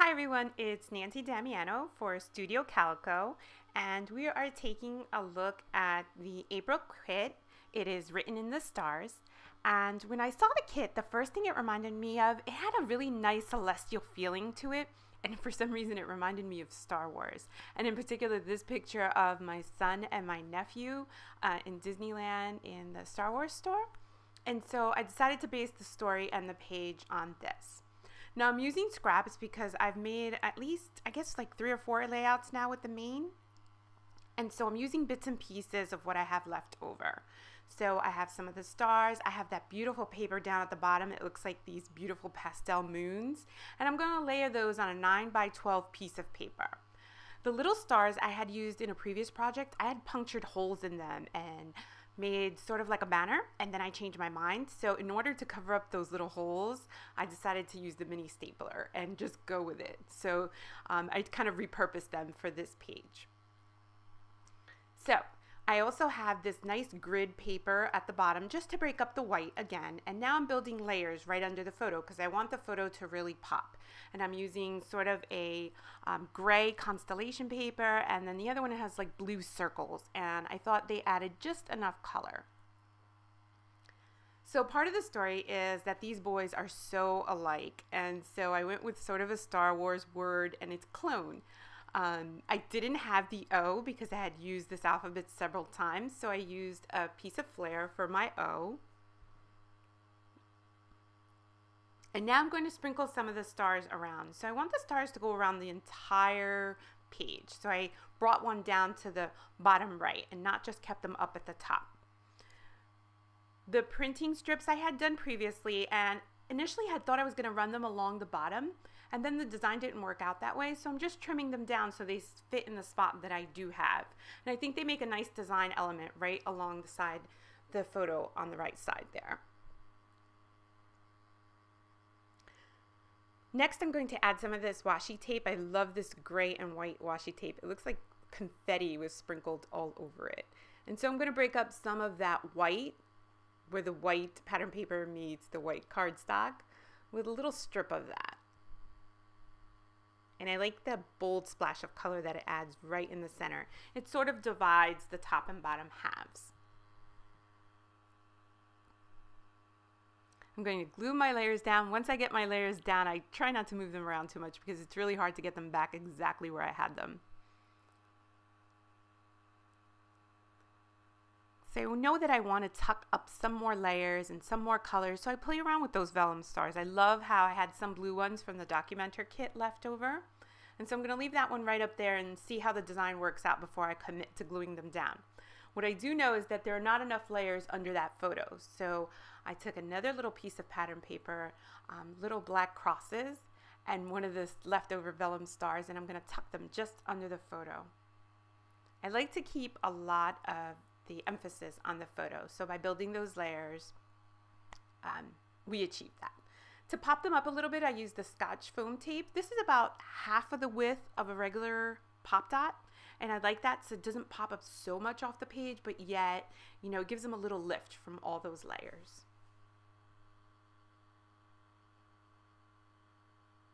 Hi everyone, it's Nancy Damiano for Studio Calico, and we are taking a look at the April kit. It is written in the stars, and when I saw the kit, the first thing it reminded me of, it had a really nice celestial feeling to it, and for some reason it reminded me of Star Wars, and in particular this picture of my son and my nephew in Disneyland in the Star Wars store. And so I decided to base the story and the page on this. Now I'm using scraps because I've made at least, I guess, like 3 or 4 layouts now with the main. And so I'm using bits and pieces of what I have left over. So I have some of the stars. I have that beautiful paper down at the bottom. It looks like these beautiful pastel moons. And I'm going to layer those on a 9x12 piece of paper. The little stars I had used in a previous project, I had punctured holes in them and made sort of like a banner, and then I changed my mind. So in order to cover up those little holes, I decided to use the mini stapler and just go with it. So I kind of repurposed them for this page. So I also have this nice grid paper at the bottom just to break up the white again, and now I'm building layers right under the photo because I want the photo to really pop. And I'm using sort of a gray constellation paper, and then the other one has like blue circles, and I thought they added just enough color. So part of the story is that these boys are so alike, and so I went with sort of a Star Wars word and its clone. I didn't have the O because I had used this alphabet several times, so I used a piece of flair for my O. And now I'm going to sprinkle some of the stars around. So I want the stars to go around the entire page. So I brought one down to the bottom right and not just kept them up at the top. The printing strips I had done previously, and initially I had thought I was going to run them along the bottom, and then the design didn't work out that way, so I'm just trimming them down so they fit in the spot that I do have. And I think they make a nice design element right along the side, the photo on the right side there. Next, I'm going to add some of this washi tape. I love this gray and white washi tape. It looks like confetti was sprinkled all over it. And so I'm going to break up some of that white, where the white pattern paper meets the white cardstock, with a little strip of that. And I like the bold splash of color that it adds right in the center. It sort of divides the top and bottom halves. I'm going to glue my layers down. Once I get my layers down, I try not to move them around too much because it's really hard to get them back exactly where I had them. So I know that I want to tuck up some more layers and some more colors, so I play around with those vellum stars. I love how I had some blue ones from the Documenter kit left over, and so I'm going to leave that one right up there and see how the design works out before I commit to gluing them down. What I do know is that there are not enough layers under that photo, so I took another little piece of pattern paper, little black crosses, and one of the leftover vellum stars, and I'm going to tuck them just under the photo. I like to keep a lot of the emphasis on the photo, so by building those layers, we achieve that. To pop them up a little bit, I use the Scotch foam tape. This is about half of the width of a regular pop dot, and I like that so it doesn't pop up so much off the page, but yet, you know, it gives them a little lift from all those layers.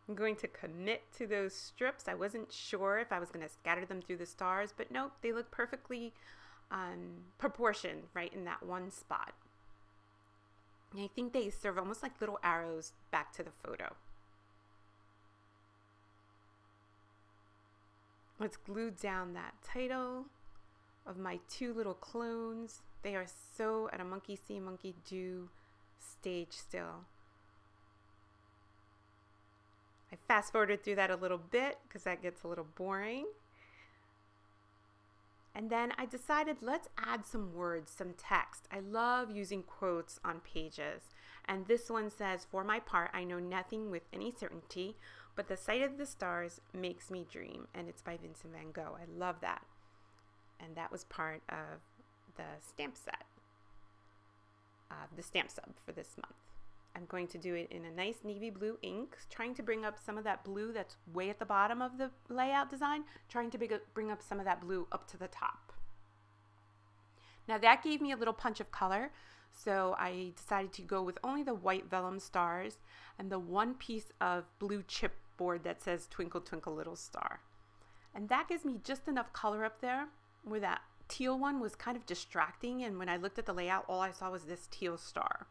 I'm going to commit to those strips. I wasn't sure if I was going to scatter them through the stars, but nope, they look perfectly proportioned right in that one spot. And I think they serve almost like little arrows back to the photo. Let's glue down that title of my 2 little clones. They are so at a monkey see, monkey do stage still. I fast forwarded through that a little bit because that gets a little boring. And then I decided let's add some words, some text. I love using quotes on pages. And this one says, "For my part, I know nothing with any certainty, but the sight of the stars makes me dream." And it's by Vincent van Gogh. I love that. And that was part of the stamp set, the stamp sub for this month. I'm going to do it in a nice navy blue ink, trying to bring up some of that blue that's way at the bottom of the layout design, trying to bring up some of that blue up to the top. Now that gave me a little punch of color, so I decided to go with only the white vellum stars and the one piece of blue chip board that says Twinkle Twinkle Little Star. And that gives me just enough color up there where that teal one was kind of distracting, and when I looked at the layout, all I saw was this teal star.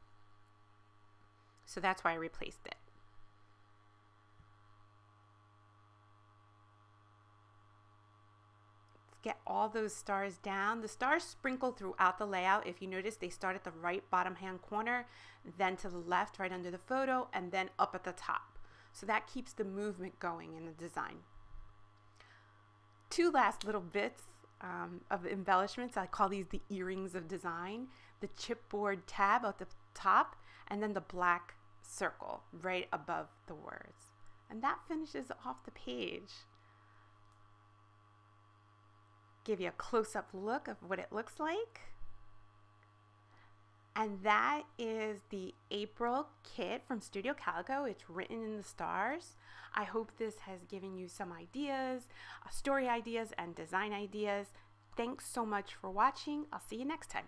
So that's why I replaced it. Let's get all those stars down. The stars sprinkle throughout the layout. If you notice, they start at the right bottom hand corner, then to the left right under the photo, and then up at the top. So that keeps the movement going in the design. Two last little bits of embellishments. I call these the earrings of design. The chipboard tab at the top, and then the black circle right above the words. And that finishes off the page. Give you a close-up look of what it looks like. And that is the April kit from Studio Calico. It's written in the stars. I hope this has given you some ideas, story ideas and design ideas. Thanks so much for watching. I'll see you next time.